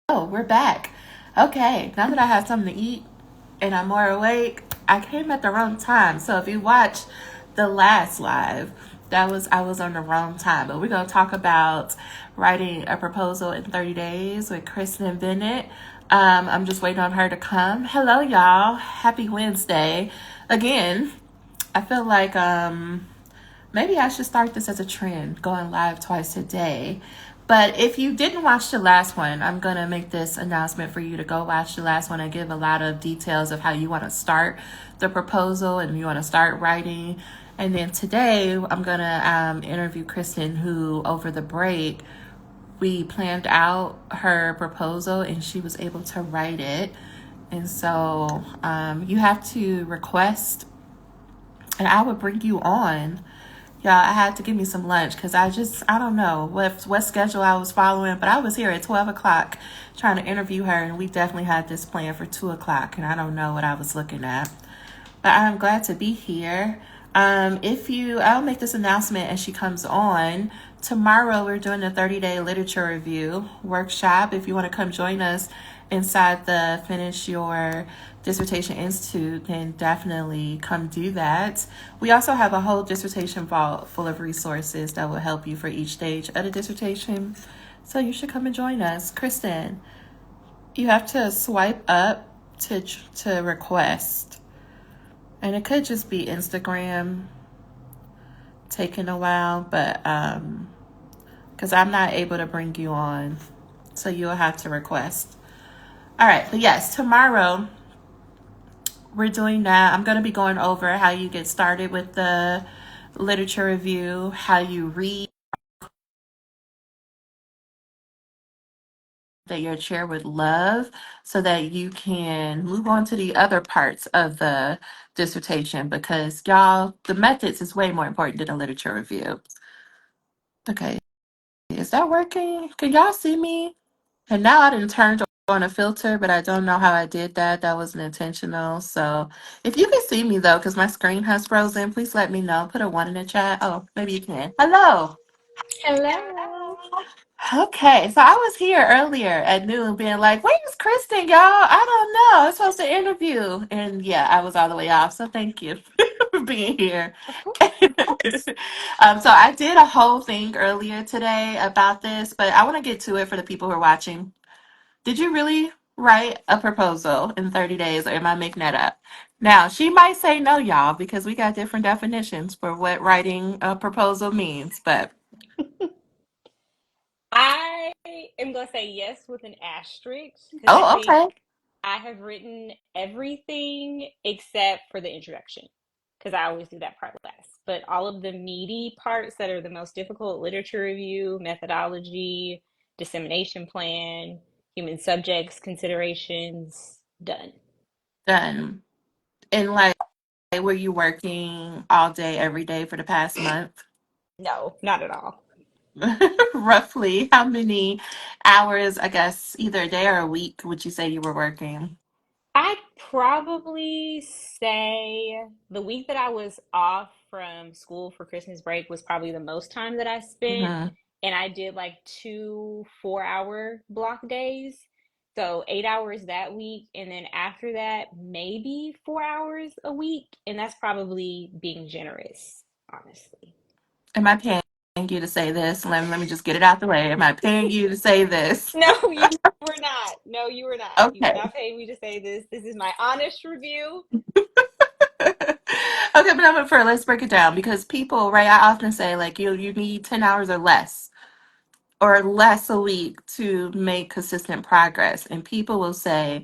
We're back. Okay, now that I have something to eat and I'm more awake, I came at the wrong time. So if you watch the last live, that was I was on the wrong time. But we're gonna talk about writing a proposal in 30 days with Kristin and Bennett. I'm just waiting on her to come. Hello, y'all. Happy Wednesday. Again, I feel like maybe I should start this as a trend, going live twice a day. But if you didn't watch the last one, I'm going to make this announcement for you to go watch the last one and give a lot of details of how you want to start the proposal and you want to start writing. And then today, I'm going to interview Kristen, who over the break, we planned out her proposal and she was able to write it. And so you have to request, and I would bring you on. Yeah, I had to give me some lunch because I don't know what schedule I was following, but I was here at 12 o'clock trying to interview her, and we definitely had this plan for 2 o'clock, and I don't know what I was looking at. But I'm glad to be here. I'll make this announcement as she comes on. Tomorrow, we're doing a 30-day literature review workshop. If you want to come join us inside the Finish Your Dissertation Institute, then definitely come do that. We also have a whole dissertation vault full of resources that will help you for each stage of the dissertation. So you should come and join us. Kristen, you have to swipe up to request. And it could just be Instagram taking a while, but because I'm not able to bring you on, so you'll have to request. All right, but yes, tomorrow we're doing that. I'm going to be going over how you get started with the literature review, how you read that your chair would love so that you can move on to the other parts of the dissertation because y'all, the methods is way more important than the literature review. Okay, is that working? Can y'all see me? And now I didn't turn on a filter, but I don't know how I did that. That wasn't intentional. So if you can see me though, because my screen has frozen, please let me know. Put a one in the chat. Oh, maybe you can. Hello. Hello. Okay, so I was here earlier at noon being like, where's Kristen, y'all? I don't know. I'm supposed to interview. And yeah, I was all the way off. So thank you for being here. Of course. So I did a whole thing earlier today about this, but I want to get to it for the people who are watching. Did you really write a proposal in 30 days, or am I making that up? Now, she might say no, y'all, because we got different definitions for what writing a proposal means. But, I am going to say yes with an asterisk because I oh, think okay. I have written everything except for the introduction because I always do that part last. But all of the meaty parts that are the most difficult, literature review, methodology, dissemination plan, human subjects, considerations, done. Done. And like, were you working all day, every day for the past month? No, not at all. Roughly, how many hours, I guess, either a day or a week would you say you were working? I'd probably say the week that I was off from school for Christmas break was probably the most time that I spent. Hmm. And I did like two 4 hour block days. So 8 hours that week. And then after that, maybe 4 hours a week. And that's probably being generous, honestly. Am I paying you to say this? Let me just get it out the way. Am I paying you to say this? No, you were not. No, you were not. You were Okay. not paying me to say this. This is my honest review. Okay, but let's break it down because people, right? I often say like you need 10 hours or less a week to make consistent progress. And people will say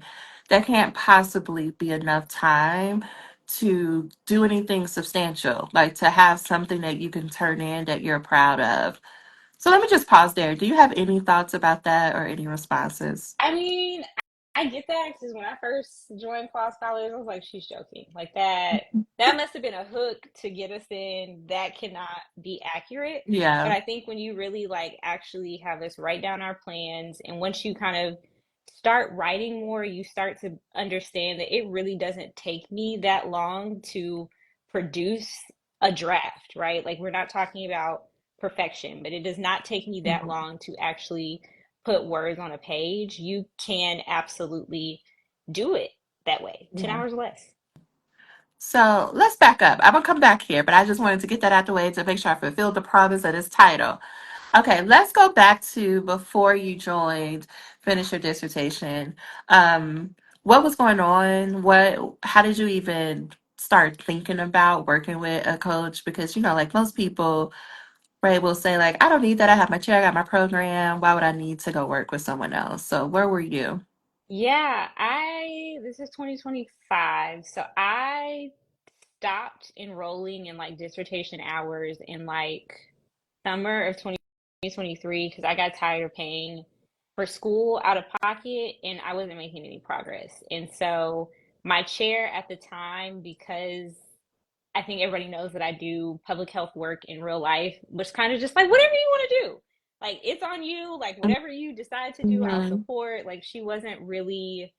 that can't possibly be enough time to do anything substantial, like to have something that you can turn in that you're proud of. So let me just pause there. Do you have any thoughts about that or any responses? I mean, I get that because when I first joined Class Scholars, I was like, she's joking. Like that, that must have been a hook to get us in. That cannot be accurate. But Yeah. I think when you really like actually have us write down our plans, and once you kind of start writing more, you start to understand that it really doesn't take me that long to produce a draft, right? Like we're not talking about perfection, but it does not take me that Mhm. long to actually put words on a page, you can absolutely do it that way. 10 Yeah. hours less. So let's back up. I'm gonna come back here, but I just wanted to get that out the way to make sure I fulfilled the promise of this title. Okay, let's go back to before you joined, finish your dissertation. What was going on? How did you even start thinking about working with a coach? Because, like most people, right, will say like, I don't need that. I have my chair, I got my program. Why would I need to go work with someone else? So where were you? Yeah, this is 2025. So I stopped enrolling in like dissertation hours in like summer of 2023 because I got tired of paying for school out of pocket and I wasn't making any progress. And so my chair at the time, because I think everybody knows that I do public health work in real life, was kind of just like, whatever you want to do. Like, it's on you. Like, whatever you decide to do, I'll Mm-hmm. support. Like, she wasn't really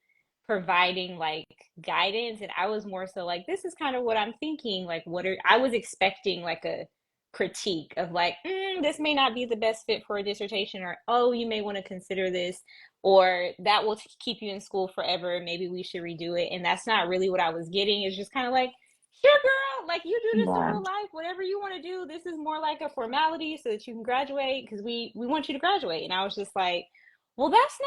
providing like guidance. And I was more so like, this is kind of what I'm thinking. Like, I was expecting like a critique of like, this may not be the best fit for a dissertation, or, oh, you may want to consider this, or that will keep you in school forever. Maybe we should redo it. And that's not really what I was getting. It's just kind of like, sure, girl, like you do this in Yeah. real life, whatever you want to do. This is more like a formality so that you can graduate because we want you to graduate. And I was just like, well, that's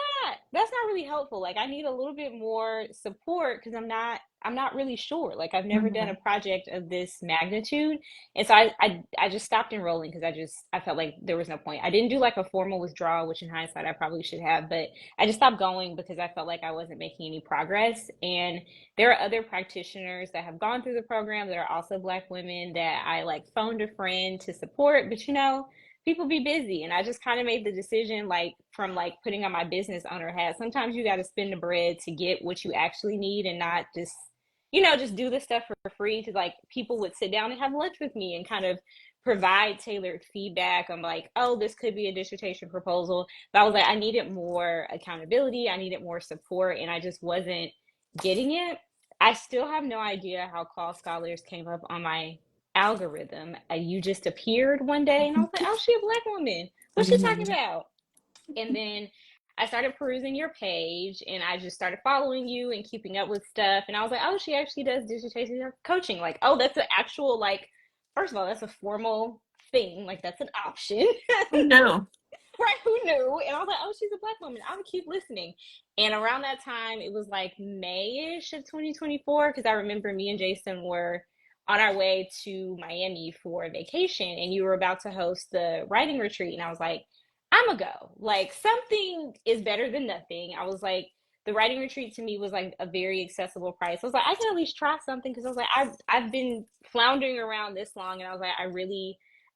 not really helpful. Like I need a little bit more support because I'm not really sure. Like I've never done a Mhm. project of this magnitude. And so I just stopped enrolling because I felt like there was no point. I didn't do like a formal withdrawal, which in hindsight I probably should have, but I just stopped going because I felt like I wasn't making any progress. And there are other practitioners that have gone through the program that are also Black women that I like phoned a friend to support, but people be busy. And I just kind of made the decision, like, from like putting on my business owner hat. Sometimes you got to spend the bread to get what you actually need and not just do this stuff for free. Cause like people would sit down and have lunch with me and kind of provide tailored feedback. I'm like, oh, this could be a dissertation proposal. But I was like, I needed more accountability. I needed more support. And I just wasn't getting it. I still have no idea how Call Scholars came up on my algorithm. You just appeared one day, and I was like, "Oh, she a Black woman. What's she talking Mhm. about?" And then I started perusing your page, and I just started following you and keeping up with stuff. And I was like, "Oh, she actually does dissertation coaching. Like, oh, that's an actual like. First of all, that's a formal thing. Like, that's an option." No. Right, who knew? And I was like, oh, she's a Black woman. I'm gonna keep listening. And around that time, it was like May-ish of 2024, because I remember me and Jason were on our way to Miami for a vacation, and you were about to host the writing retreat. And I was like, I'm gonna go. Like, something is better than nothing. I was like, the writing retreat to me was like a very accessible price. I was like, I can at least try something because I was like, I've been floundering around this long, and I was like,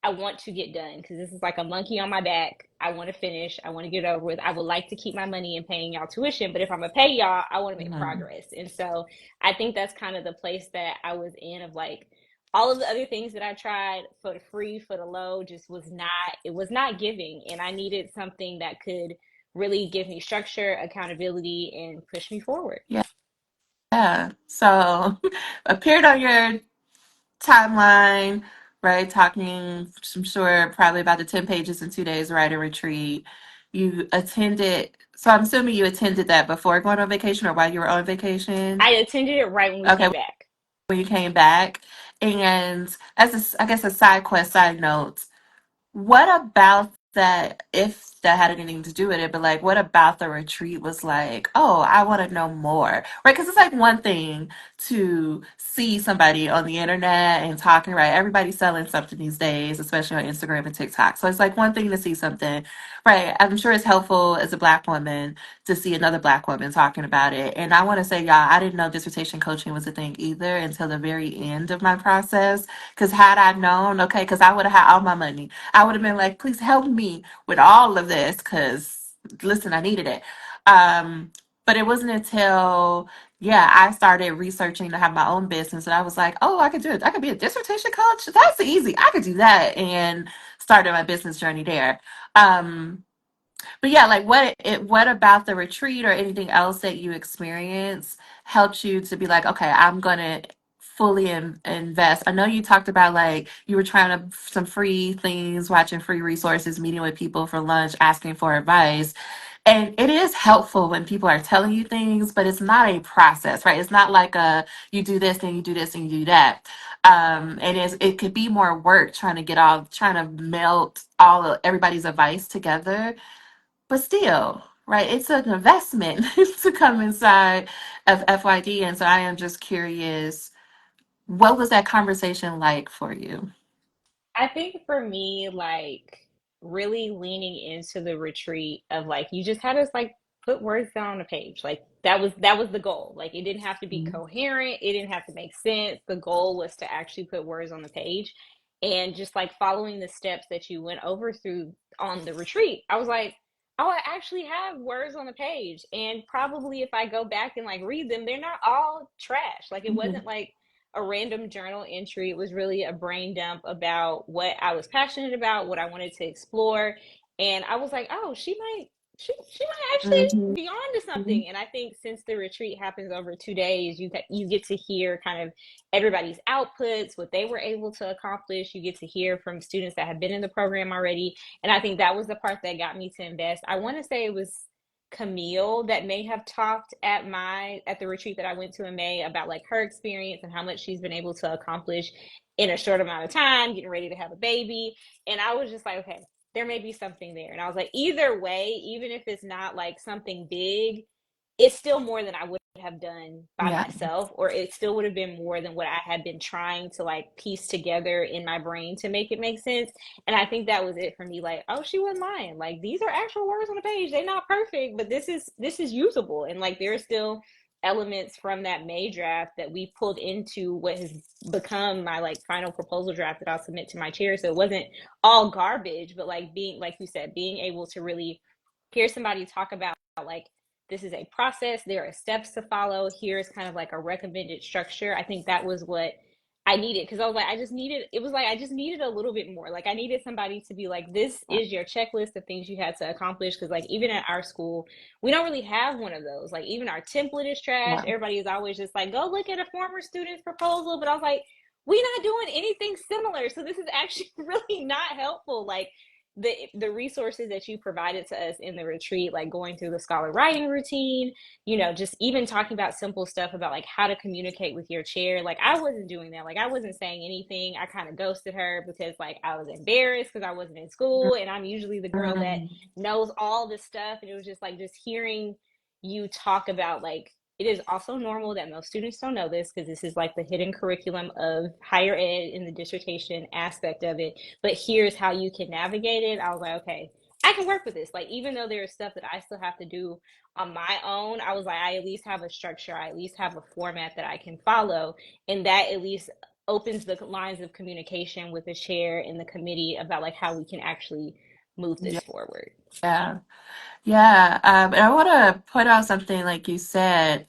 I want to get done because this is like a monkey on my back. I want to finish. I want to get it over with. I would like to keep my money in paying y'all tuition, but if I'm gonna pay y'all, I want to make Mhm. progress. And so I think that's kind of the place that I was in, of like all of the other things that I tried for the free, for the low, just was not giving. And I needed something that could really give me structure, accountability, and push me forward. Yeah. So appeared on your timeline, right? Talking, I'm sure, probably about the 10 pages in 2 days writing retreat. You attended, so I'm assuming you attended that before going on vacation or while you were on vacation. I attended it right when we Okay, came back. when you came back. And I guess a side note, what about that, if that had anything to do with it, but like, what about the retreat was like, oh, I want to know more, right? Because it's like one thing to see somebody on the internet and talking, right? Everybody's selling something these days, especially on Instagram and TikTok. So it's like one thing to see something, right? I'm sure it's helpful as a Black woman to see another Black woman talking about it. And I want to say, y'all, I didn't know dissertation coaching was a thing either until the very end of my process. Because had I known, okay, because I would have had all my money. I would have been like, please help me with all of this because, listen, I needed it. But it wasn't until, yeah, I started researching to have my own business and I was like, oh, I could do it. I could be a dissertation coach. That's easy. I could do that and started my business journey there. Um, but yeah, like what about the retreat or anything else that you experienced helped you to be like, okay, I'm gonna fully invest. I know you talked about like you were trying to some free things, watching free resources, meeting with people for lunch, asking for advice. And it is helpful when people are telling you things, but it's not a process, right? It's not like a you do this and you do this and you do that. It could be more work trying to melt everybody's advice together, but still, right? It's an investment to come inside of FYD, and so I am just curious, what was that conversation like for you? I think for me, like really leaning into the retreat of like you just had us like put words down on a page. Like that was the goal. Like it didn't have to be coherent, it didn't have to make sense. The goal was to actually put words on the page and just like following the steps that you went over through on the retreat. I was like, oh, I actually have words on the page. And probably if I go back and like read them, they're not all trash. Like it Mhm. wasn't like a random journal entry. It was really a brain dump about what I was passionate about, what I wanted to explore. And I was like, oh, she might Mhm. actually be on to something. And I think since the retreat happens over 2 days, you get to hear kind of everybody's outputs, what they were able to accomplish. You get to hear from students that have been in the program already. And I think that was the part that got me to invest. I want to say it was Camille that may have talked at the retreat that I went to in May about like her experience and how much she's been able to accomplish in a short amount of time, getting ready to have a baby. And I was just like, okay, there may be something there. And I was like, either way, even if it's not like something big, it's still more than I would have done by Yeah. myself, or it still would have been more than what I had been trying to like piece together in my brain to make it make sense. And I think that was it for me. Like, oh, she wasn't lying. Like these are actual words on the page. They're not perfect, but this is usable. And like there are still elements from that May draft that we pulled into what has become my like final proposal draft that I'll submit to my chair. So it wasn't all garbage, but like being like you said, being able to really hear somebody talk about like this is a process, there are steps to follow, here's kind of like a recommended structure. I think that was what I needed because I was like, I just needed a little bit more. Like, I needed somebody to be like, this is your checklist of things you had to accomplish. Because, like, even at our school, we don't really have one of those. Like, even our template is trash. Yeah. Everybody is always just like, go look at a former student's proposal. But I was like, we're not doing anything similar. So, this is actually really not helpful. Like, the resources that you provided to us in the retreat, like going through the scholar writing routine, just even talking about simple stuff about like how to communicate with your chair. Like I wasn't doing that. Like I wasn't saying anything. I kind of ghosted her because like I was embarrassed because I wasn't in school and I'm usually the girl that Mhm. knows all this stuff. And it was just like just hearing you talk about like it is also normal that most students don't know this because this is like the hidden curriculum of higher ed in the dissertation aspect of it. But here's how you can navigate it. I was like, okay, I can work with this. Like, even though there's stuff that I still have to do on my own, I was like, I at least have a structure, I at least have a format that I can follow. And that at least opens the lines of communication with the chair and the committee about like how we can actually move Yeah. this forward. Yeah. Yeah. And I want to point out something like you said.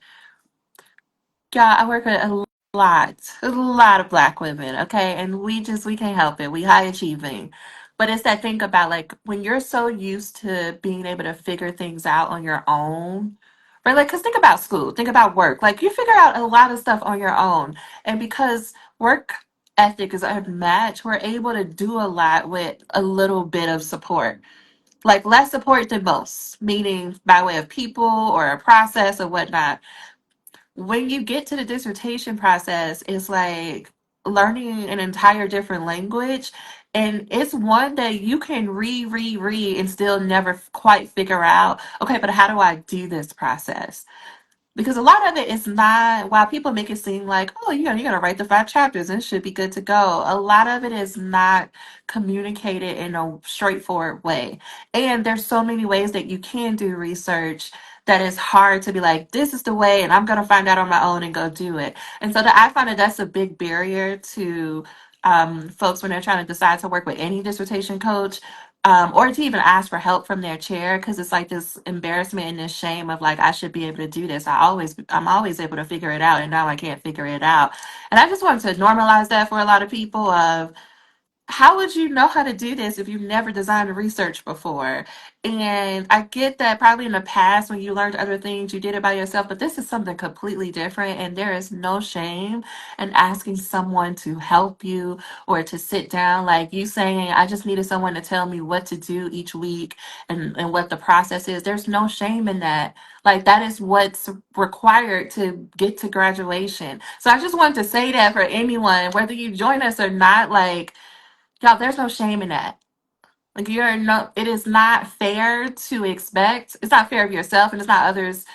Yeah, I work with a lot of black women, okay? And we can't help it. We high achieving. But it's that thing about like when you're so used to being able to figure things out on your own, right? Like, because think about school, think about work. Like, you figure out a lot of stuff on your own. And because work ethic is unmatched, we're able to do a lot with a little bit of support. Like, less support than most, meaning by way of people or a process or whatnot. When you get to the dissertation process, it's like learning an entire different language. And it's one that you can read and still never quite figure out, okay, but how do I do this process? Because a lot of it is not, while people make it seem like, oh, you gotta write the 5 chapters and it should be good to go. A lot of it is not communicated in a straightforward way. And there's so many ways that you can do research that is hard to be like, this is the way, and I'm gonna find out on my own and go do it. And so I find that that's a big barrier to folks when they're trying to decide to work with any dissertation coach, or to even ask for help from their chair, because it's like this embarrassment and this shame of like, I should be able to do this. I'm always able to figure it out, and now I can't figure it out. And I just want to normalize that for a lot of people of how would you know how to do this if you've never designed research before? And I get that probably in the past when you learned other things, you did it by yourself, but this is something completely different. And there is no shame in asking someone to help you or to sit down. Like you saying, I just needed someone to tell me what to do each week and what the process is. There's no shame in that. Like that is what's required to get to graduation. So I just wanted to say that for anyone, whether you join us or not, like, y'all, there's no shame in that. Like you're no, it is not fair to expect. It's not fair of yourself, and it's not others.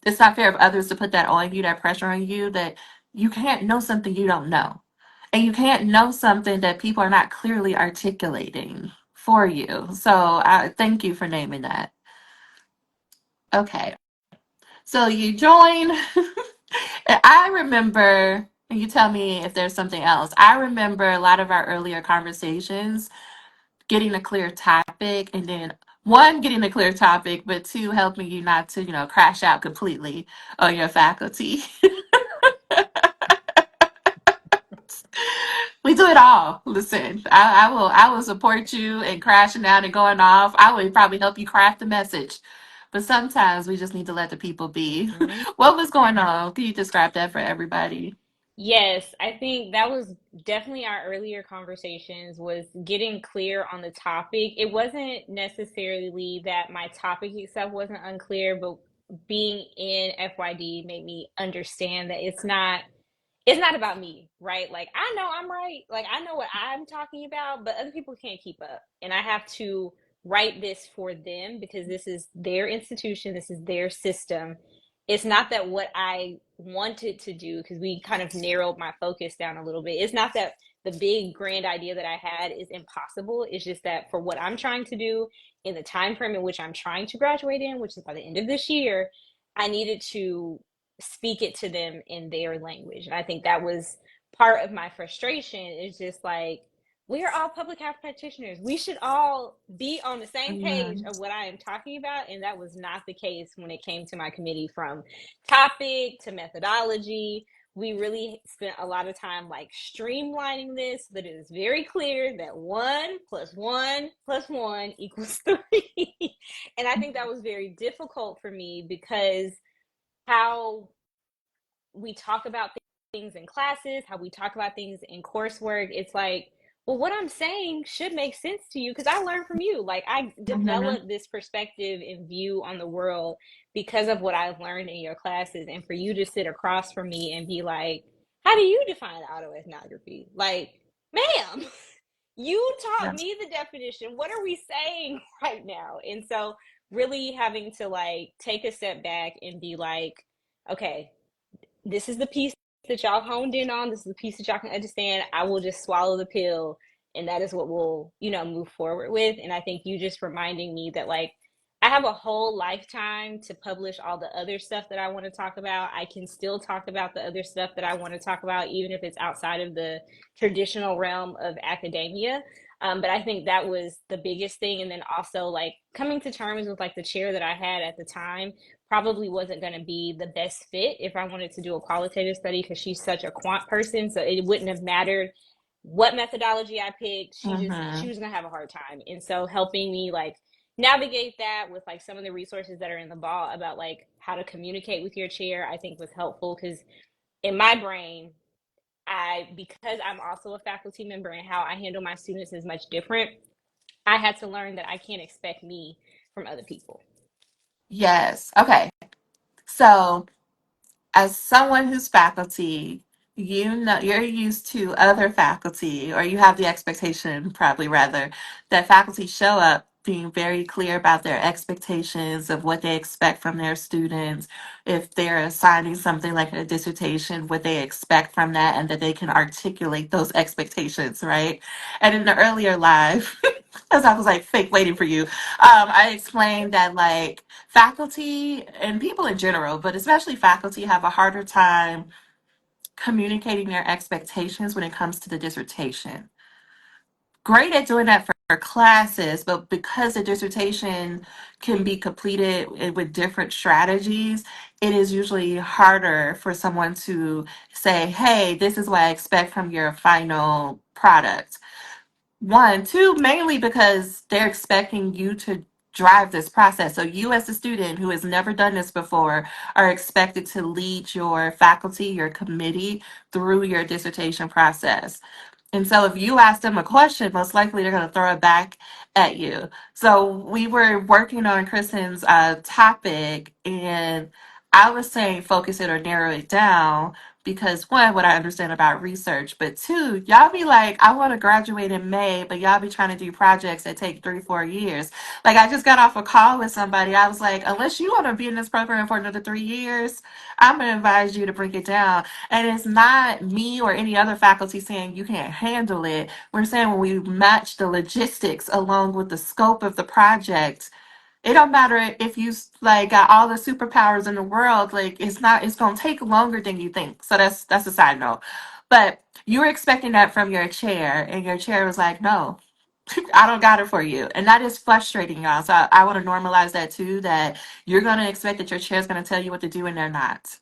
It's not fair of others to put that on you, that pressure on you. That you can't know something you don't know, and you can't know something that people are not clearly articulating for you. So I thank you for naming that. Okay, so you join. And I remember, and you tell me if there's something else. I remember a lot of our earlier conversations getting a clear topic and then one getting a clear topic but two helping you not to crash out completely on your faculty. We do it all. Listen, I will support you in crashing out and going off. I would probably help you craft the message, but sometimes we just need to let the people be. Mhm. What was going on? Can you describe that for everybody? Yes, I think that was definitely our earlier conversations was getting clear on the topic. It wasn't necessarily that my topic itself wasn't unclear, but being in FYD made me understand that it's not about me, right? Like I know I'm right. Like I know what I'm talking about, but other people can't keep up. And I have to write this for them because this is their institution, this is their system. It's not that what I wanted to do, because we kind of narrowed my focus down a little bit. It's not that the big grand idea that I had is impossible. It's just that for what I'm trying to do in the time frame in which I'm trying to graduate in, which is by the end of this year, I needed to speak it to them in their language. And I think that was part of my frustration is just like, we are all public health practitioners. We should all be on the same page Mhm. of what I am talking about. And that was not the case when it came to my committee from topic to methodology. We really spent a lot of time like streamlining this so that it is very clear that 1 + 1 + 1 = 3. And I think that was very difficult for me because how we talk about things in classes, how we talk about things in coursework, it's like, well, what I'm saying should make sense to you because I learned from you. Like, I Mhm. developed this perspective and view on the world because of what I've learned in your classes. And for you to sit across from me and be like, how do you define autoethnography? Like, ma'am, you taught Yeah. me the definition. What are we saying right now? And so, really having to like take a step back and be like, okay, this is the piece that y'all honed in on. This is the piece that y'all can understand. I will just swallow the pill, and that is what we'll, move forward with. And I think you just reminding me that like I have a whole lifetime to publish all the other stuff that I want to talk about. I can still talk about the other stuff that I want to talk about, even if it's outside of the traditional realm of academia. But I think that was the biggest thing. And then also like coming to terms with like the chair that I had at the time probably wasn't going to be the best fit if I wanted to do a qualitative study because she's such a quant person. So it wouldn't have mattered what methodology I picked. She Mhm. was going to have a hard time. And so helping me like navigate that with like some of the resources that are in the ball about like how to communicate with your chair, I think was helpful because in my brain, because I'm also a faculty member and how I handle my students is much different. I had to learn that I can't expect me from other people. Yes. Okay. So as someone who's faculty, you know you're used to other faculty, or you have the expectation, probably rather, that faculty show up being very clear about their expectations of what they expect from their students. If they're assigning something like a dissertation, what they expect from that, and that they can articulate those expectations, right? And in the earlier live, as I was like fake waiting for you, I explained that like faculty and people in general, but especially faculty, have a harder time communicating their expectations when it comes to the dissertation. Great at doing that for classes, but because the dissertation can be completed with different strategies, it is usually harder for someone to say, hey, this is what I expect from your final product. One, two, mainly because they're expecting you to drive this process. So you as a student who has never done this before are expected to lead your faculty, your committee through your dissertation process. And so if you ask them a question, most likely they're going to throw it back at you. So we were working on Kristen's topic, and I was saying focus it or narrow it down because one, what I understand about research, but two, y'all be like, I want to graduate in May, but y'all be trying to do projects that take 3, 4 years. Like I just got off a call with somebody. I was like, unless you want to be in this program for another 3 years, I'm going to advise you to bring it down. And it's not me or any other faculty saying you can't handle it. We're saying when we match the logistics along with the scope of the project, it don't matter if you like got all the superpowers in the world, like it's gonna take longer than you think. So that's a side note. But you were expecting that from your chair, and your chair was like, no, I don't got it for you. And that is frustrating, y'all. So I want to normalize that too, that you're gonna expect that your chair is gonna tell you what to do and they're not.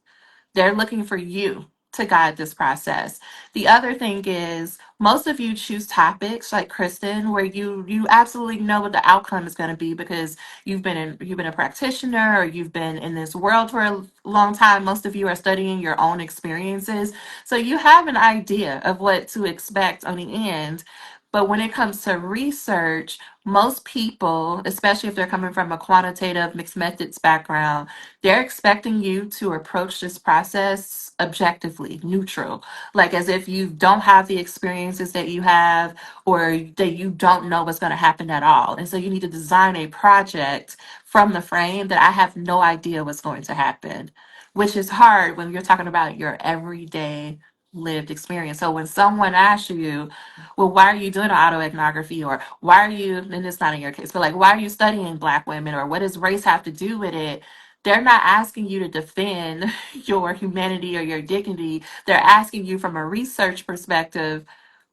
They're looking for you to guide this process. The other thing is most of you choose topics like Kristen where you absolutely know what the outcome is going to be because you've been a practitioner or you've been in this world for a long time. Most of you are studying your own experiences. So you have an idea of what to expect on the end. But when it comes to research, most people, especially if they're coming from a quantitative mixed methods background, they're expecting you to approach this process objectively, neutral, like as if you don't have the experiences that you have or that you don't know what's going to happen at all. And so you need to design a project from the frame that I have no idea what's going to happen, which is hard when you're talking about your everyday lived experience. So when someone asks you, well, why are you doing autoethnography or why are you, and it's not in your case, but like, why are you studying Black women or what does race have to do with it? They're not asking you to defend your humanity or your dignity. They're asking you from a research perspective,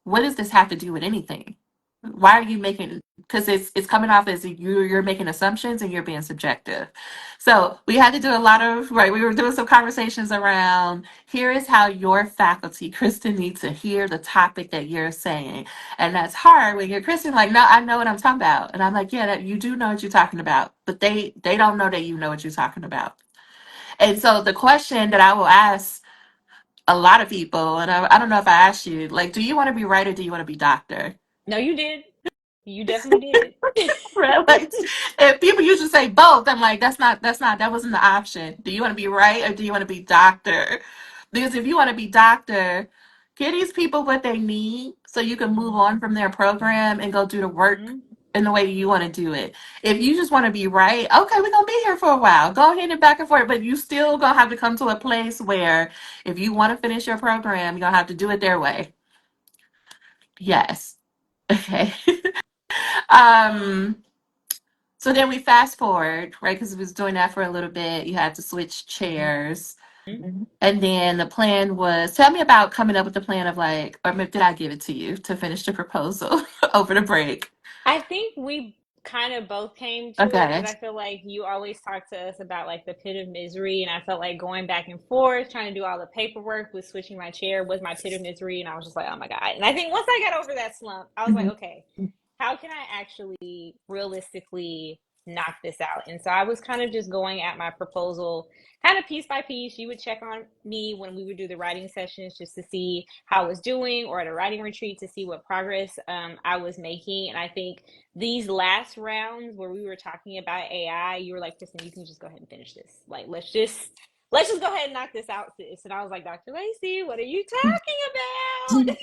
what does this have to do with anything? Why are you making, because it's coming off as you're making assumptions and you're being subjective. So we had to do a lot of, right, we were doing some conversations around here is how your faculty, Kristen, needs to hear the topic that you're saying. And that's hard when you're Kristen, like, no, I know what I'm talking about. And I'm like, yeah, that you do know what you're talking about, but they don't know that you know what you're talking about. And so the question that I will ask a lot of people, and I don't know if I asked you, like, do you want to be right or do you want to be doctor? No, you did. You definitely did. Right? Like, if people usually say both, I'm like, that wasn't the option. Do you want to be right or do you want to be doctor? Because if you want to be doctor, give these people what they need so you can move on from their program and go do the work Mm-hmm. in the way you want to do it. If you just want to be right, okay, we're gonna be here for a while. Go ahead and back and forth, but you still gonna have to come to a place where if you want to finish your program, you're gonna have to do it their way. Yes. Okay. um So then we fast forward, right? Because we was doing that for a little bit. You had to switch chairs. And then the plan was tell me about coming up with the plan of like, or did I give it to you to finish the proposal over the break? I think we kind of both came to it because Okay. I feel like you always talk to us about like the pit of misery, and I felt like going back and forth, trying to do all the paperwork with switching my chair was my pit of misery, and I was just like, oh my God. And I think once I got over that slump, I was like, Mhm. okay, how can I actually realistically knock this out? And so I was kind of just going at my proposal kind of piece by piece. You would check on me when we would do the writing sessions just to see how I was doing, or at a writing retreat to see what progress I was making. And I think these last rounds where we were talking about AI, you were like, Kristen, you can just go ahead and finish this. Like, let's just go ahead and knock this out, sis. And I was like, Dr. Lacey, what are you talking about?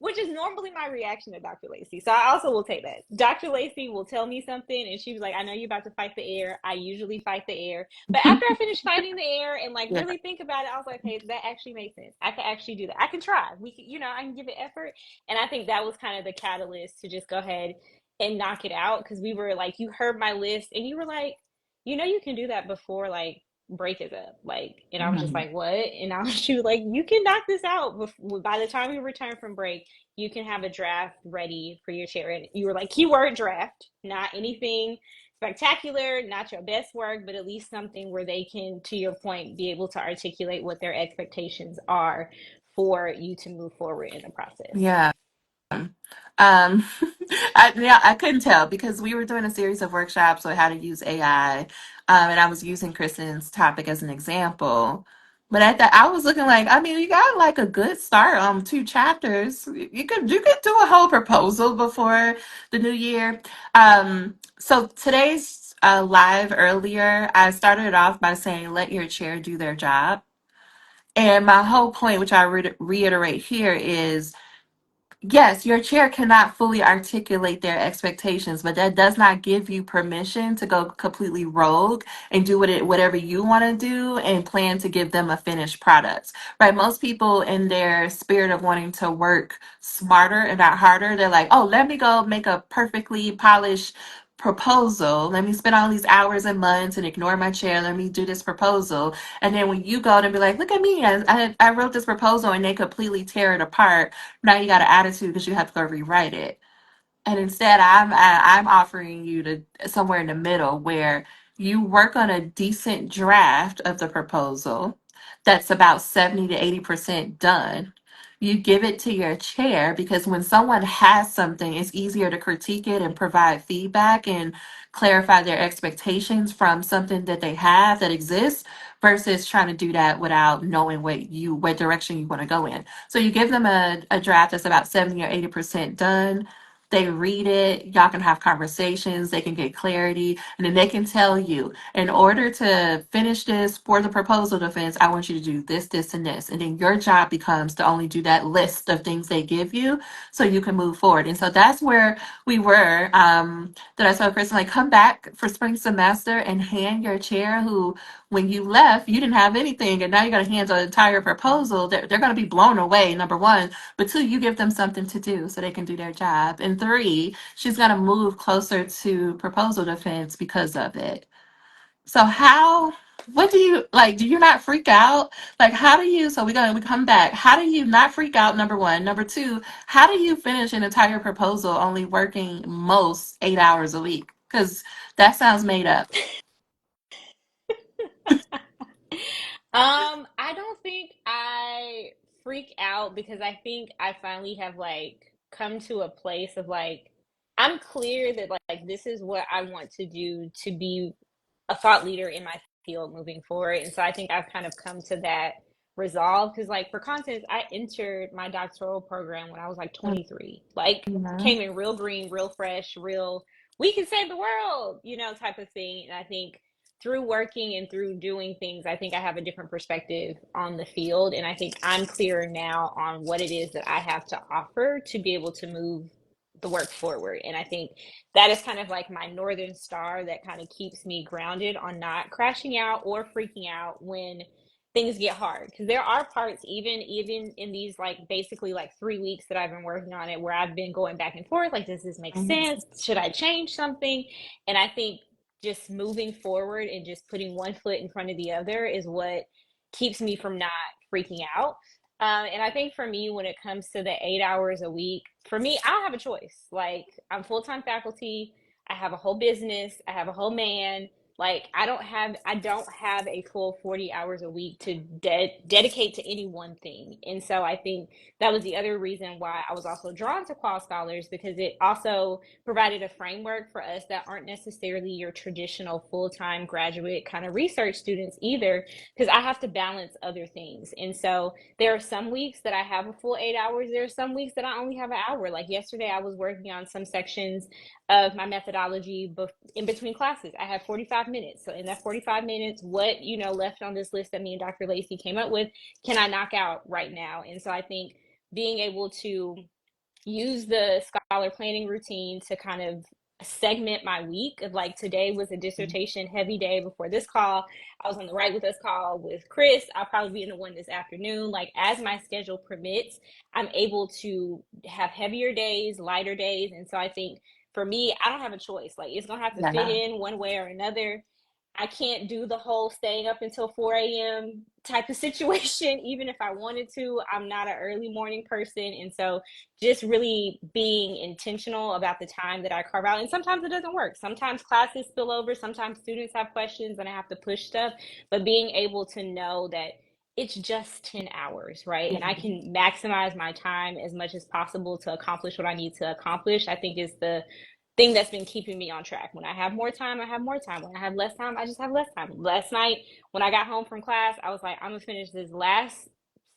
Which is normally my reaction to Dr. Lacey. So I also will take that. Dr. Lacey will tell me something and she was like, I know you're about to fight the air. I usually fight the air. But after I finished fighting the air and like Yeah. really think about it, I was like, hey, that actually makes sense. I can actually do that. I can try. We can, I can give it effort. And I think that was kind of the catalyst to just go ahead and knock it out. Cause we were like, you heard my list and you were like, you can do that before like break is up, like, and I was just Mhm. like, what? And I was she was like, you can knock this out by the time we return from break. You can have a draft ready for your chair. And you were like, keyword draft, not anything spectacular, not your best work, but at least something where they can, to your point, be able to articulate what their expectations are for you to move forward in the process. Yeah. Um, I couldn't tell because we were doing a series of workshops on how to use AI, and I was using Kristen's topic as an example. But at that, I was looking like, I mean, you got like a good start on 2 chapters. You could do a whole proposal before the new year. So today's live earlier, I started it off by saying, let your chair do their job. And my whole point, which I reiterate here, is yes, your chair cannot fully articulate their expectations, but that does not give you permission to go completely rogue and do whatever you want to do and plan to give them a finished product. Right? Most people, in their spirit of wanting to work smarter and not harder, they're like, "Oh, let me go make a perfectly polished proposal. Let me spend all these hours and months and ignore my chair. Let me do this proposal." And then when you go and be like, "Look at me, I wrote this proposal," and they completely tear it apart, now you got an attitude because you have to go rewrite it. And instead, I'm offering you to somewhere in the middle where you work on a decent draft of the proposal that's about 70 to 80% done. You give it to your chair because when someone has something, it's easier to critique it and provide feedback and clarify their expectations from something that they have that exists versus trying to do that without knowing what direction you want to go in. So you give them a draft that's about 70 or 80% done. They read it, y'all can have conversations, they can get clarity, and then they can tell you, in order to finish this for the proposal defense, I want you to do this, this, and this. And then your job becomes to only do that list of things they give you so you can move forward. And so that's where we were. That I told Kristen, like, come back for spring semester and hand your chair who, when you left, you didn't have anything, and now you're going to hand an entire proposal. They're going to be blown away, number one. But two, you give them something to do so they can do their job. And three, she's going to move closer to proposal defense because of it. So what do you like? Do you not freak out? Like, how do you, so we come back. How do you not freak out? Number one. Number two, how do you finish an entire proposal only working most 8 hours a week? Because that sounds made up. I don't think I freak out because I think I finally have like come to a place of like I'm clear that like this is what I want to do to be a thought leader in my field moving forward. And so I think I've kind of come to that resolve because like for content, I entered my doctoral program when I was like 23. Like Mhm. came in real green, real fresh, real we can save the world, type of thing. And I think through working and through doing things, I think I have a different perspective on the field. And I think I'm clearer now on what it is that I have to offer to be able to move the work forward. And I think that is kind of like my northern star that kind of keeps me grounded on not crashing out or freaking out when things get hard, because there are parts even in these like basically like 3 weeks that I've been working on it where I've been going back and forth like, does this make Mhm. sense, should I change something? And I think just moving forward and just putting one foot in front of the other is what keeps me from not freaking out. And I think for me, when it comes to the 8 hours a week, for me, I don't have a choice. Like, I'm full time faculty. I have a whole business. I have a whole man. Like, I don't have a full 40 hours a week to dedicate to any one thing. And so I think that was the other reason why I was also drawn to Qual Scholars, because it also provided a framework for us that aren't necessarily your traditional full time graduate kind of research students either, because I have to balance other things. And so there are some weeks that I have a full 8 hours. There are some weeks that I only have an hour. Like yesterday, I was working on some sections of my methodology in between classes. I had 45 minutes. So in that 45 minutes, what, left on this list that me and Dr. Lacey came up with, can I knock out right now? And so I think being able to use the scholar planning routine to kind of segment my week of like, today was a dissertation heavy day before this call. I was on the Right With Us call with Chris. I'll probably be in the one this afternoon. Like, as my schedule permits, I'm able to have heavier days, lighter days. And so I think for me, I don't have a choice. Like, it's gonna have to fit Yeah. in one way or another. I can't do the whole staying up until 4 a.m. type of situation, even if I wanted to. I'm not an early morning person. And so just really being intentional about the time that I carve out. And sometimes it doesn't work. Sometimes classes spill over. Sometimes students have questions and I have to push stuff. But being able to know that it's just 10 hours, right? And I can maximize my time as much as possible to accomplish what I need to accomplish. I think is the thing that's been keeping me on track. When I have more time, I have more time. When I have less time, I just have less time. Last night, when I got home from class, I was like, I'm gonna finish this last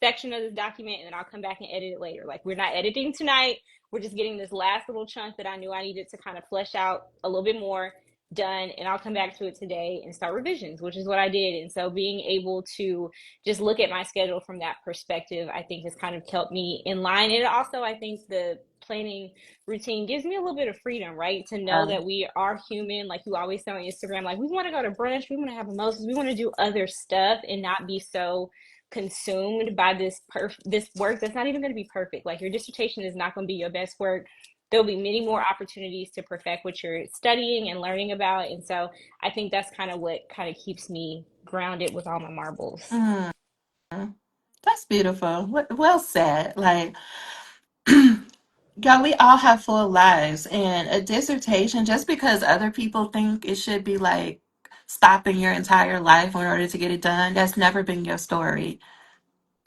section of this document and then I'll come back and edit it later. Like, we're not editing tonight. We're just getting this last little chunk that I knew I needed to kind of flesh out a little bit more done, and I'll come back to it today and start revisions, which is what I did. And so being able to just look at my schedule from that perspective, I think has kind of kept me in line. And also, I think the planning routine gives me a little bit of freedom, right? To know that we are human. Like you always say on Instagram, like we want to go to brunch, we want to have mimosas, we want to do other stuff and not be so consumed by this work that's not even going to be perfect. Like your dissertation is not going to be your best work. There'll be many more opportunities to perfect what you're studying and learning about. And so I think that's kind of what kind of keeps me grounded with all my marbles. Mm, that's beautiful. Well said. Like, yeah, we all have full lives, and a dissertation, just because other people think it should be like stopping your entire life in order to get it done, that's never been your story.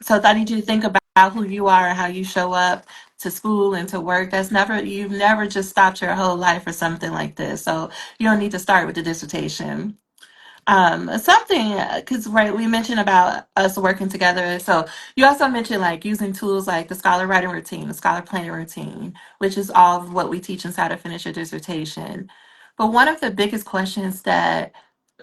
So I need you to think about who you are and how you show up to school and to work. You've never just stopped your whole life for something like this. So you don't need to start with the dissertation. Something, because right, we mentioned about us working together. So you also mentioned like using tools like the scholar writing routine, the scholar planning routine, which is all of what we teach inside of Finish Your Dissertation. But one of the biggest questions that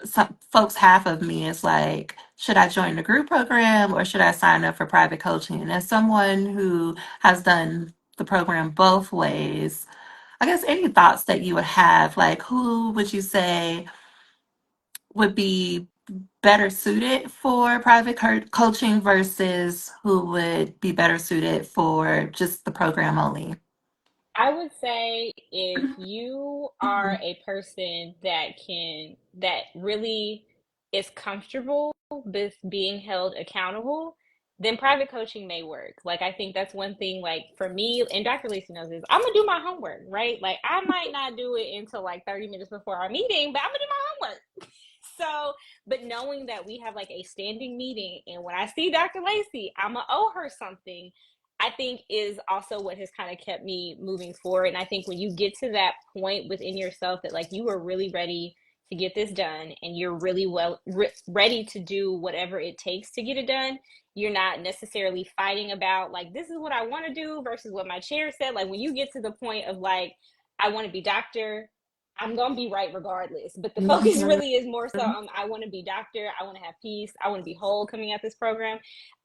some folks have of me is like, should I join the group program or should I sign up for private coaching? And as someone who has done the program both ways, I guess any thoughts that you would have, like who would you say would be better suited for private coaching versus who would be better suited for just the program only? I would say if you are a person that really is comfortable with being held accountable, then private coaching may work. Like, I think that's one thing, like, for me, and Dr. Lacey knows this, I'm gonna do my homework, right? Like, I might not do it until like 30 minutes before our meeting, but I'm gonna do my homework. So, but knowing that we have like a standing meeting, and when I see Dr. Lacey, I'm gonna owe her something, I think is also what has kind of kept me moving forward. And I think when you get to that point within yourself that like you are really ready to get this done and you're really ready to do whatever it takes to get it done, you're not necessarily fighting about like, this is what I want to do versus what my chair said. Like when you get to the point of like, I want to be doctor, I'm gonna be right regardless. But the focus Mhm. really is more so on I want to be doctor, I want to have peace, I want to be whole coming at this program.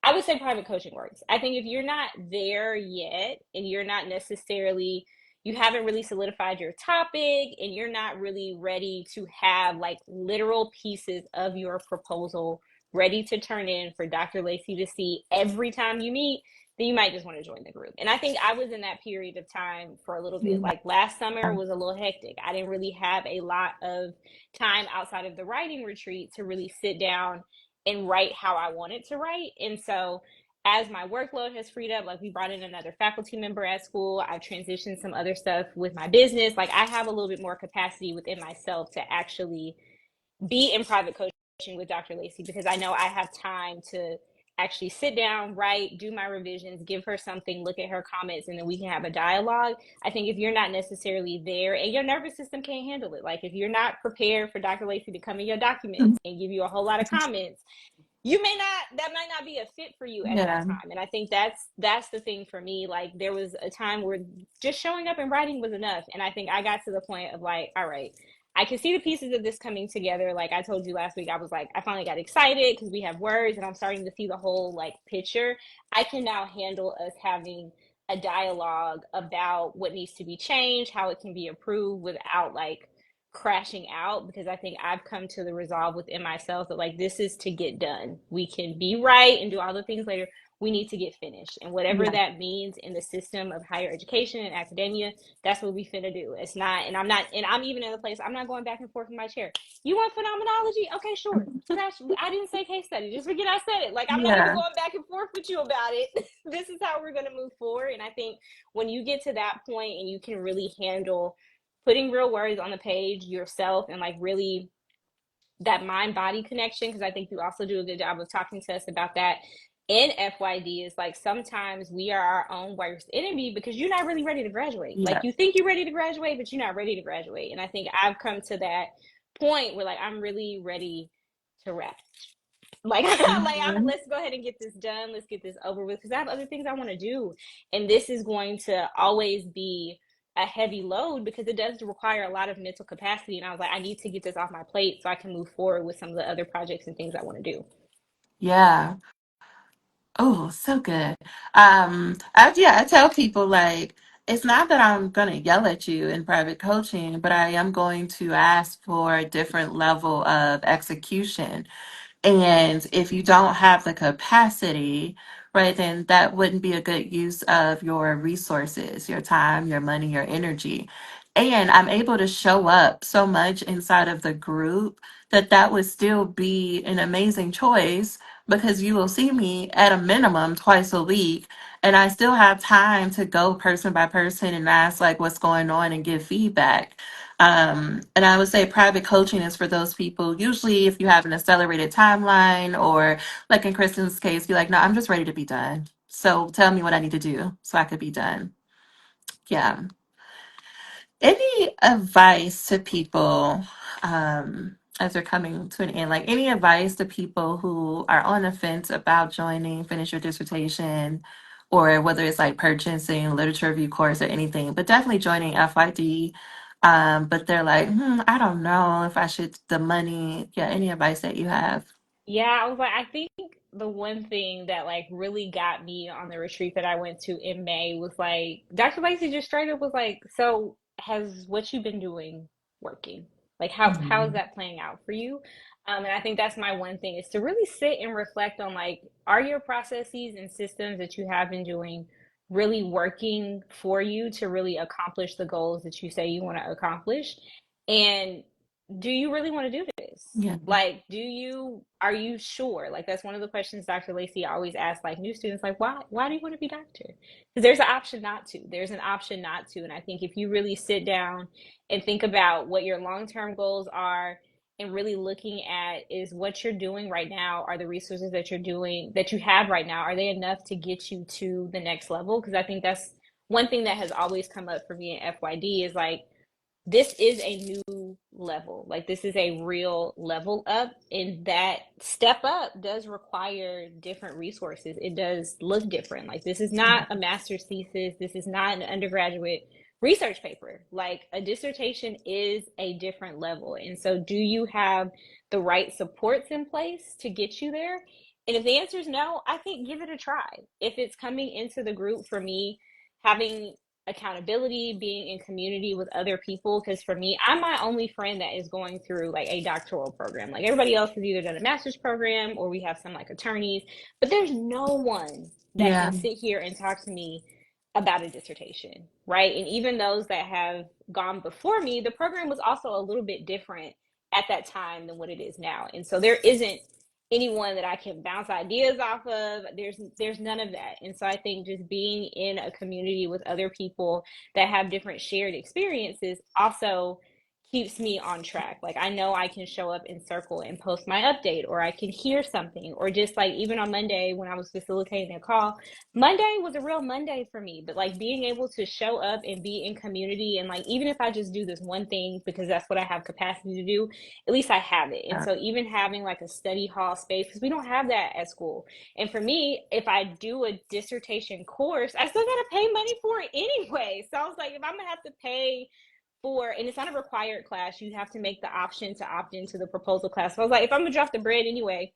I would say private coaching works. I think if you're not there yet and you're not necessarily, you haven't really solidified your topic and you're not really ready to have like literal pieces of your proposal ready to turn in for Dr. Lacey to see every time you meet, then you might just want to join the group. And I think I was in that period of time for a little bit. Yeah. Like last summer was a little hectic. I didn't really have a lot of time outside of the writing retreat to really sit down and write how I wanted to write. And so as my workload has freed up, like we brought in another faculty member at school, I've transitioned some other stuff with my business. Like I have a little bit more capacity within myself to actually be in private coaching with Dr. Lacey because I know I have time to actually sit down, write, do my revisions, give her something, look at her comments, and then we can have a dialogue. I think if you're not necessarily there and your nervous system can't handle it, like if you're not prepared for Dr. Lacey to come in your documents and give you a whole lot of comments, you may not, that might not be a fit for you at that Yeah. time. And I think that's the thing for me. Like there was a time where just showing up and writing was enough. And I think I got to the point of like, all right, I can see the pieces of this coming together. Like I told you last week, I was like, I finally got excited because we have words and I'm starting to see the whole like picture. I can now handle us having a dialogue about what needs to be changed, how it can be improved without like crashing out, because I think I've come to the resolve within myself that like this is to get done. We can be right and do all the things later. We need to get finished. And whatever Yeah. that means in the system of higher education and academia, that's what we finna do. It's not, and I'm not, and I'm even in a place, I'm not going back and forth in my chair. You want phenomenology? Okay, sure. Scratch. I didn't say case study. Just forget I said it. Like, I'm not even Yeah. going back and forth with you about it. This is how we're going to move forward. And I think when you get to that point and you can really handle putting real words on the page yourself and like really that mind body connection, because I think you also do a good job of talking to us about that in FYD, is like sometimes we are our own worst enemy because you're not really ready to graduate. Like Yeah. you think you're ready to graduate, but you're not ready to graduate. And I think I've come to that point where like I'm really ready to rest. Like, Mhm. let's go ahead and get this done. Let's get this over with because I have other things I want to do. And this is going to always be a heavy load because it does require a lot of mental capacity. And I was like, I need to get this off my plate so I can move forward with some of the other projects and things I want to do. Yeah. Oh, so good. Yeah, I tell people like it's not that I'm gonna yell at you in private coaching, but I am going to ask for a different level of execution. And if you don't have the capacity, right, then that wouldn't be a good use of your resources, your time, your money, your energy. And I'm able to show up so much inside of the group that that would still be an amazing choice because you will see me at a minimum twice a week. And I still have time to go person by person and ask like what's going on and give feedback. And I would say private coaching is for those people. Usually, if you have an accelerated timeline, or like in Kristen's case, be like, no, I'm just ready to be done. So tell me what I need to do so I could be done. Yeah. Any advice to people as they're coming to an end? Like any advice to people who are on the fence about joining, finish your dissertation, or whether it's like purchasing a literature review course or anything, but definitely joining FYD. But they're like, I don't know if I should the money. Yeah, any advice that you have? Yeah, I was like, I think the one thing that like really got me on the retreat that I went to in May was like Dr. Lacey just straight up was like, so has what you've been doing working? Like how is Mhm. that playing out for you? And I think that's my one thing is to really sit and reflect on like, are your processes and systems that you have been doing really working for you to really accomplish the goals that you say you want to accomplish? And do you really want to do this? Yeah. Like, are you sure? Like, that's one of the questions Dr. Lacey always asks, like, new students, like, why do you want to be doctor? Because there's an option not to. There's an option not to. And I think if you really sit down and think about what your long-term goals are and really looking at is what you're doing right now, are the resources that you're doing, that you have right now, are they enough to get you to the next level? Because I think that's one thing that has always come up for me in FYD is like, this is a new level. Like this is a real level up, and that step up does require different resources. It does look different. Like this is not a master's thesis. This is not an undergraduate research paper. Like a dissertation is a different level. And so do you have the right supports in place to get you there? And if the answer is no, I think give it a try. If it's coming into the group for me, having accountability, being in community with other people. Because for me, I'm my only friend that is going through like a doctoral program. Like everybody else has either done a master's program or we have some like attorneys, but there's no one that Yeah. can sit here and talk to me about a dissertation, right? And even those that have gone before me, the program was also a little bit different at that time than what it is now. And so there isn't anyone that I can bounce ideas off of. There's none of that. And so I think just being in a community with other people that have different shared experiences also keeps me on track. Like I know I can show up in circle and post my update, or I can hear something, or just like even on Monday when I was facilitating a call, Monday was a real Monday for me. But like being able to show up and be in community, and like even if I just do this one thing because that's what I have capacity to do, at least I have it. And so even having like a study hall space, because we don't have that at school. And for me, if I do a dissertation course, I still got to pay money for it anyway. So I was like, if I'm gonna have to pay for, and it's not a required class, you have to make the option to opt into the proposal class. So I was like, if I'm gonna drop the bread anyway,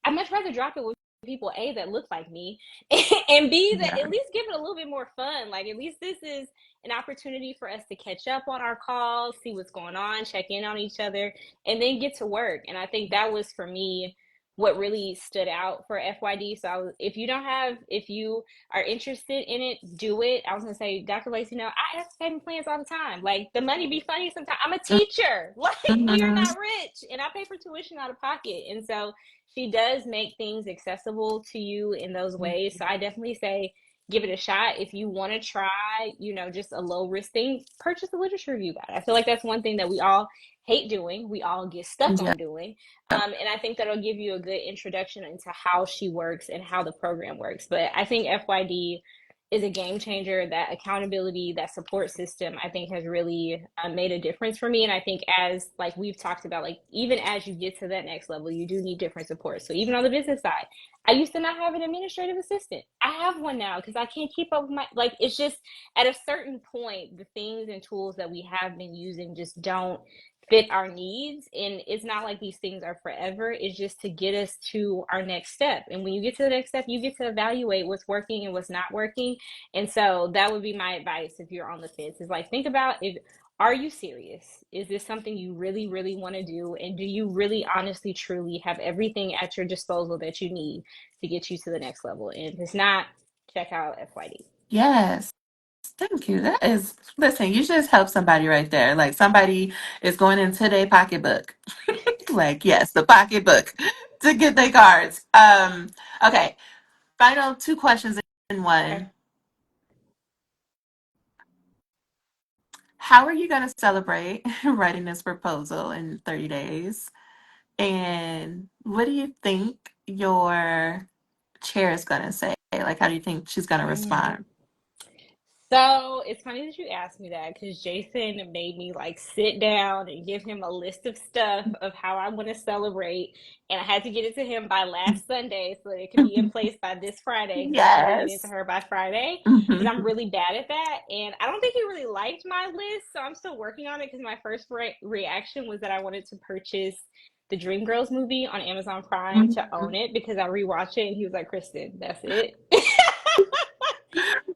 I'd much rather drop it with people A that look like me and B that Yeah. at least give it a little bit more fun. Like at least this is an opportunity for us to catch up on our calls, see what's going on, check in on each other, and then get to work. And I think that was for me what really stood out for FYD. So if you don't have, if you are interested in it, do it. I was gonna say, Dr. Lacey, I ask payment plans all the time. Like the money be funny sometimes. I'm a teacher. Like we are Mhm. not rich, and I pay for tuition out of pocket. And so she does make things accessible to you in those ways. So I definitely say give it a shot. If you want to try, just a low risk thing, purchase a literature review guide. I feel like that's one thing that we all hate doing, we all get stuck Yeah. on doing. And I think that'll give you a good introduction into how she works and how the program works. But I think FYD is a game changer. That accountability, that support system, I think has really made a difference for me. And I think, as like we've talked about, like even as you get to that next level, you do need different support. So even on the business side, I used to not have an administrative assistant. I have one now because I can't keep up with my, like, it's just at a certain point, the things and tools that we have been using just don't fit our needs. And it's not like these things are forever. It's just to get us to our next step. And when you get to the next step, you get to evaluate what's working and what's not working. And so that would be my advice if you're on the fence, is like, think about, if are you serious? Is this something you really, really want to do? And do you really, honestly, truly have everything at your disposal that you need to get you to the next level? And if it's not, check out FYD. Yes. Thank you. That is, listen, you just helped somebody right there. Like somebody is going into their pocketbook. Like, yes, the pocketbook to get their cards. Okay. Final two questions in Okay. one. How are you going to celebrate writing this proposal in 30 days? And what do you think your chair is going to say? Like, how do you think she's going to Mm. respond? So it's funny that you asked me that, because Jason made me like sit down and give him a list of stuff of how I want to celebrate. And I had to get it to him by last Sunday so that it could be in place by this Friday, because I had to get it to Yes. her by Friday, because I'm Mhm. really bad at that. And I don't think he really liked my list. So I'm still working on it, because my first reaction was that I wanted to purchase the Dreamgirls movie on Amazon Prime to own Mhm. it, because I rewatched it and he was like, Kristen, that's it.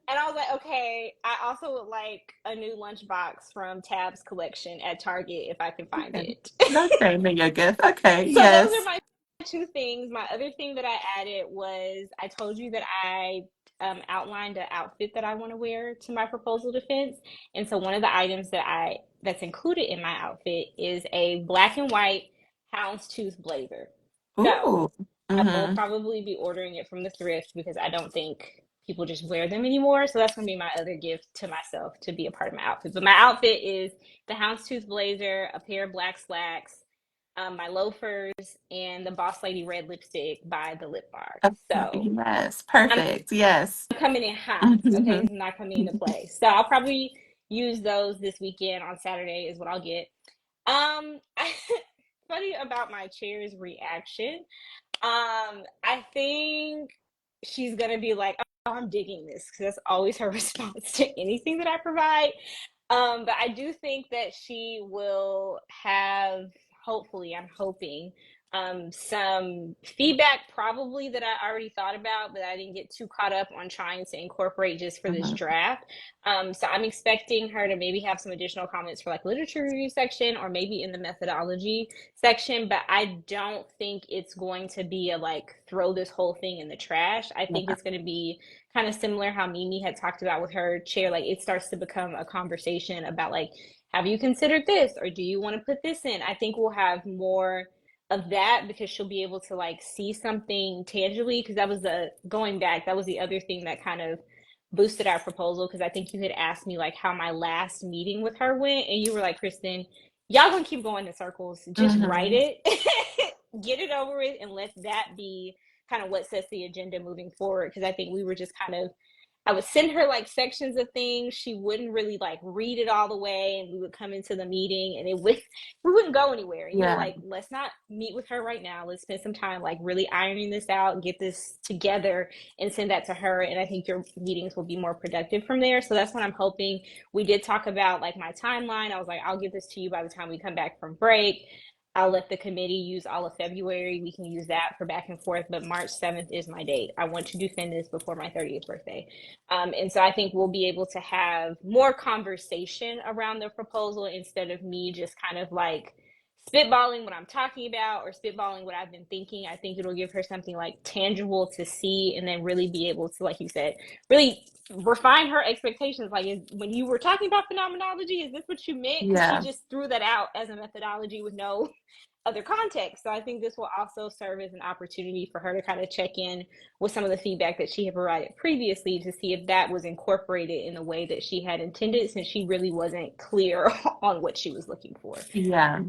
And I was like, okay, I also would like a new lunchbox from Tab's collection at Target if I can find Okay. it. No shame in your gift. Okay. So those are Yes. my two things. My other thing that I added was, I told you that I outlined an outfit that I want to wear to my proposal defense. And so one of the items that's included in my outfit is a black and white houndstooth blazer. So Ooh. I will Mm-hmm. probably be ordering it from the thrift, because I don't think people just wear them anymore. So that's gonna be my other gift to myself, to be a part of my outfit. But my outfit is the houndstooth blazer, a pair of black slacks, my loafers, and the Boss Lady red lipstick by the Lip Bar. Okay. So Yes. I'm Perfect. Yes. coming in hot. Okay, Mm-hmm. this is not coming into play. So I'll probably use those this weekend. On Saturday is what I'll get. Funny about my chair's reaction. I think she's gonna be like, "Oh, I'm digging this," because that's always her response to anything that I provide. But I do think that she will have, hopefully, I'm hoping, some feedback probably that I already thought about, but I didn't get too caught up on trying to incorporate just for this Mm-hmm. draft. So I'm expecting her to maybe have some additional comments for like literature review section, or maybe in the methodology section, but I don't think it's going to be a like throw this whole thing in the trash. I think Yeah. it's going to be kind of similar how Mimi had talked about with her chair. Like, it starts to become a conversation about like, have you considered this, or do you want to put this in? I think we'll have more of that, because she'll be able to like see something tangibly, because that was the going back, that was the other thing that kind of boosted our proposal, because I think you had asked me like how my last meeting with her went, and you were like, Kristen, y'all gonna keep going in circles, just write Mm-hmm. it, get it over with, and let that be kind of what sets the agenda moving forward. Because I think we were just kind of, I would send her like sections of things. She wouldn't really like read it all the way, and we would come into the meeting and we wouldn't go anywhere. And you were Yeah. like, let's not meet with her right now. Let's spend some time like really ironing this out, get this together, and send that to her. And I think your meetings will be more productive from there. So that's what I'm hoping. We did talk about like my timeline. I was like, I'll give this to you by the time we come back from break. I'll let the committee use all of February. We can use that for back and forth, but March 7th is my date. I want to defend this before my 30th birthday. And so I think we'll be able to have more conversation around the proposal, instead of me just kind of like spitballing what I'm talking about, or spitballing what I've been thinking. I think it'll give her something like tangible to see, and then really be able to, like you said, really refine her expectations. Like, when you were talking about phenomenology, is this what you meant? Because she Yeah. just threw that out as a methodology with no other contexts. So I think this will also serve as an opportunity for her to kind of check in with some of the feedback that she had provided previously to see if that was incorporated in the way that she had intended, since she really wasn't clear on what she was looking for. Yeah.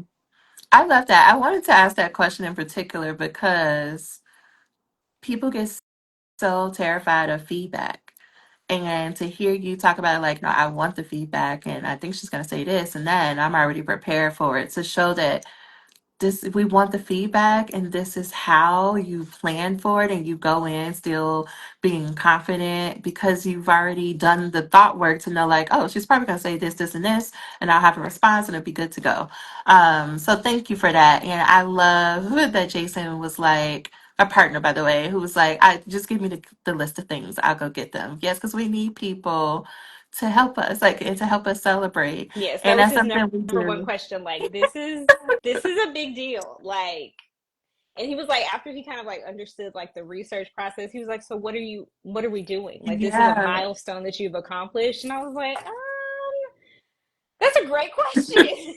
I love that. I wanted to ask that question in particular because people get so terrified of feedback. And to hear you talk about it, like, no, I want the feedback, and I think she's going to say this and that, and I'm already prepared for it, to show that this we want the feedback and this is how you plan for it, and you go in still being confident because you've already done the thought work to know, like, oh, she's probably going to say this and this, and I'll have a response and it'll be good to go. So thank you for that. And I love that Jason was like a partner, by the way, who was like, I just give me the list of things, I'll go get them. Yes, because we need people to help us, like, and to help us celebrate. Yes, that And was that's his something we number one do. question. Like, this is a big deal. Like, and he was like, after he kind of like understood like the research process, he was like, so what are we doing? Like, this is a Yeah. milestone that you've accomplished. And I was like, that's a great question.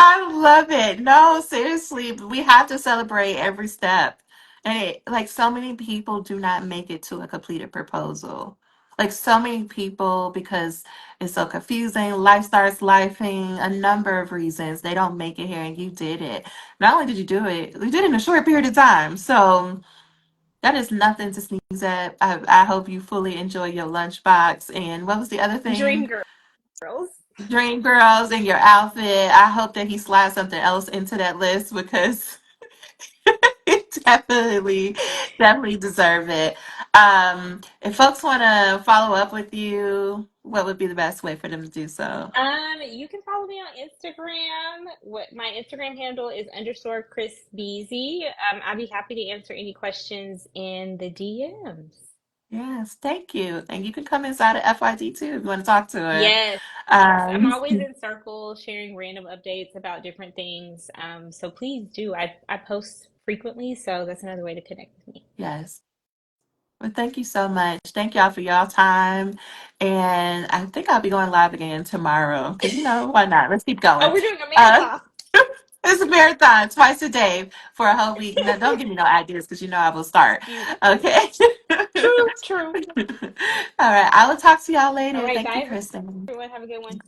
I love it. No, seriously, we have to celebrate every step. And like, so many people do not make it to a completed proposal. Like, so many people, because it's so confusing, life starts lifing, a number of reasons, they don't make it here, and you did it. Not only did you do it, you did it in a short period of time. So that is nothing to sneeze at. I hope you fully enjoy your lunchbox. And what was the other Dream thing? girls. Dream girls in your outfit. I hope that he slides something else into that list because it definitely deserve it. If folks want to follow up with you, what would be the best way for them to do so? You can follow me on Instagram. What my Instagram handle is underscore Chris Beasy. I'd be happy to answer any questions in the DMs. Yes, thank you. And you can come inside of FYD too if you want to talk to her. Yes, I'm Um, always in circles sharing random updates about different things. So please do. I post frequently, so that's another way to connect with me. yes. Well, thank you so much. Thank y'all for y'all time. And I think I'll be going live again tomorrow because, why not? Let's keep Oh, going. we're doing a Uh, marathon. it's a marathon twice a day for a whole week. No, don't give me no ideas because I will start. Cute. Okay. True, true. All right. I will talk to y'all All later. right, Thank you, bye Kristen. everyone. Have a good one.